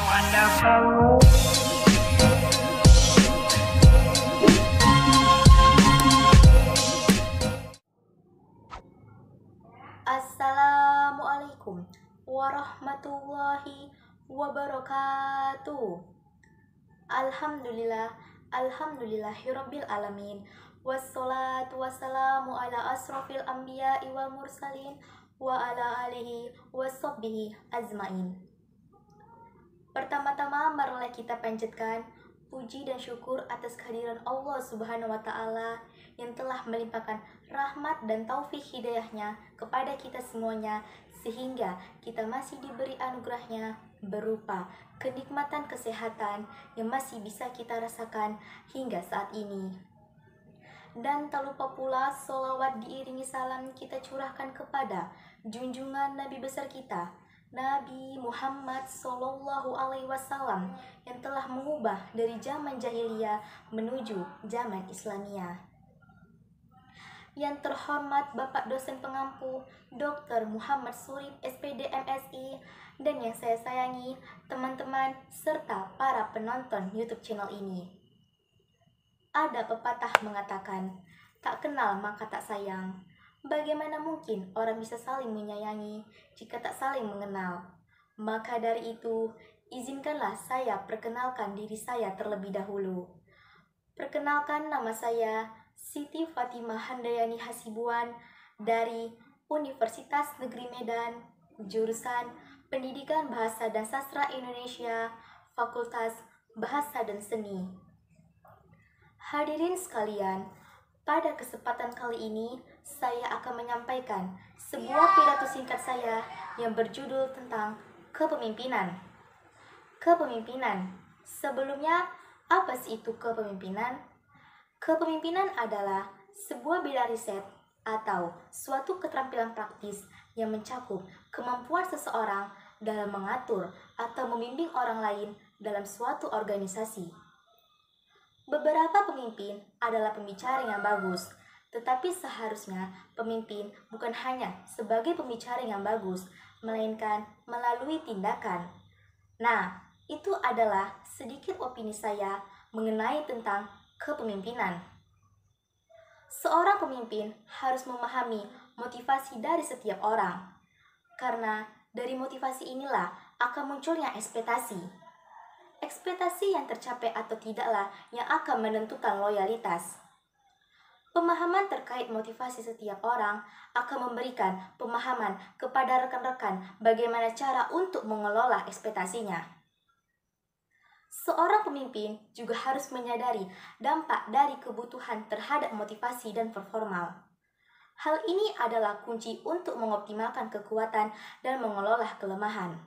Assalamualaikum warahmatullahi wabarakatuh. Alhamdulillahirabbil alamin. Wassalatu wassalamu ala asrofil anbiya'i wal mursalin wa ala alihi washabbihi azmain. Pertama-tama marilah kita panjatkan puji dan syukur atas kehadiran Allah Subhanahu wa Ta'ala yang telah melimpahkan rahmat dan taufik hidayahnya kepada kita semuanya, sehingga kita masih diberi anugerahnya berupa kenikmatan kesehatan yang masih bisa kita rasakan hingga saat ini. Dan tak lupa pula sholawat diiringi salam kita curahkan kepada junjungan Nabi besar kita, Nabi Muhammad Sallallahu Alaihi Wasallam, yang telah mengubah dari zaman jahiliyah menuju zaman Islamiyah. Yang terhormat Bapak dosen pengampu Dr. Muhammad Surip SPD MSI, dan yang saya sayangi teman-teman serta para penonton YouTube channel ini. Ada pepatah mengatakan, tak kenal maka tak sayang. Bagaimana mungkin orang bisa saling menyayangi jika tak saling mengenal? Maka dari itu, izinkanlah saya perkenalkan diri saya terlebih dahulu. Perkenalkan, nama saya Siti Fatimah Handayani Hasibuan dari Universitas Negeri Medan, jurusan Pendidikan Bahasa dan Sastra Indonesia, Fakultas Bahasa dan Seni. Hadirin sekalian, pada kesempatan kali ini, saya akan menyampaikan sebuah pidato singkat saya yang berjudul tentang kepemimpinan. Kepemimpinan. Sebelumnya, apa sih itu kepemimpinan? Kepemimpinan adalah sebuah bidang riset atau suatu keterampilan praktis yang mencakup kemampuan seseorang dalam mengatur atau membimbing orang lain dalam suatu organisasi. Beberapa pemimpin adalah pembicara yang bagus, tetapi seharusnya pemimpin bukan hanya sebagai pembicara yang bagus, melainkan melalui tindakan. Nah, itu adalah sedikit opini saya mengenai tentang kepemimpinan. Seorang pemimpin harus memahami motivasi dari setiap orang, karena dari motivasi inilah akan munculnya ekspektasi. Ekspektasi yang tercapai atau tidaklah yang akan menentukan loyalitas. Pemahaman terkait motivasi setiap orang akan memberikan pemahaman kepada rekan-rekan bagaimana cara untuk mengelola ekspektasinya. Seorang pemimpin juga harus menyadari dampak dari kebutuhan terhadap motivasi dan performa. Hal ini adalah kunci untuk mengoptimalkan kekuatan dan mengelola kelemahan.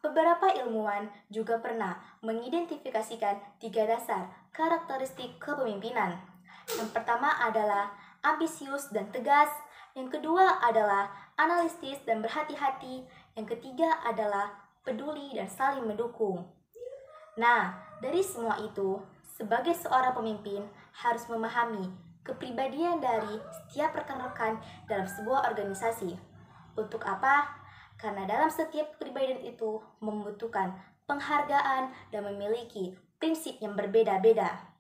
Beberapa ilmuwan juga pernah mengidentifikasikan 3 dasar karakteristik kepemimpinan. Yang pertama adalah ambisius dan tegas, yang kedua adalah analitis dan berhati-hati, yang ketiga adalah peduli dan saling mendukung. Nah, dari semua itu, sebagai seorang pemimpin harus memahami kepribadian dari setiap rekan-rekan dalam sebuah organisasi. Untuk apa? Karena dalam setiap kepribadian itu membutuhkan penghargaan dan memiliki prinsip yang berbeda-beda.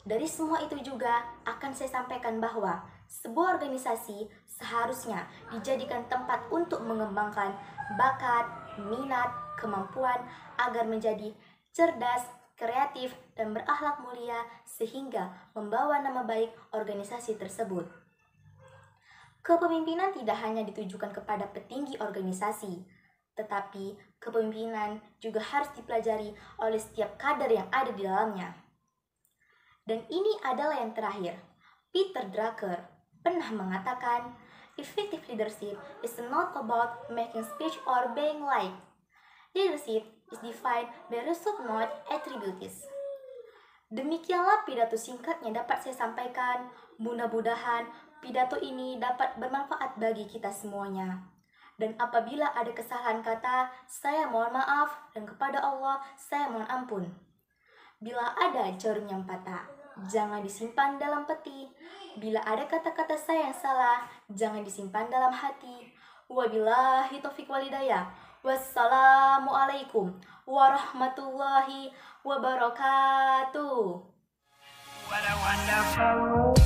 Dari semua itu juga akan saya sampaikan bahwa sebuah organisasi seharusnya dijadikan tempat untuk mengembangkan bakat, minat, kemampuan agar menjadi cerdas, kreatif, dan berakhlak mulia sehingga membawa nama baik organisasi tersebut. Kepemimpinan tidak hanya ditujukan kepada petinggi organisasi, tetapi kepemimpinan juga harus dipelajari oleh setiap kader yang ada di dalamnya. Dan ini adalah yang terakhir. Peter Drucker pernah mengatakan, effective leadership is not about making speech or being liked. Leadership is defined by result, not attributes. Demikianlah pidato singkat yang dapat saya sampaikan. Mudah-mudahan pidato ini dapat bermanfaat bagi kita semuanya. Dan apabila ada kesalahan kata, saya mohon maaf, dan kepada Allah saya mohon ampun. Bila ada jarum yang patah, jangan disimpan dalam peti. Bila ada kata-kata saya yang salah, jangan disimpan dalam hati. Wabillahi taufiq walhidayah. Wassalamualaikum warahmatullahi wabarakatuh. What a wonderful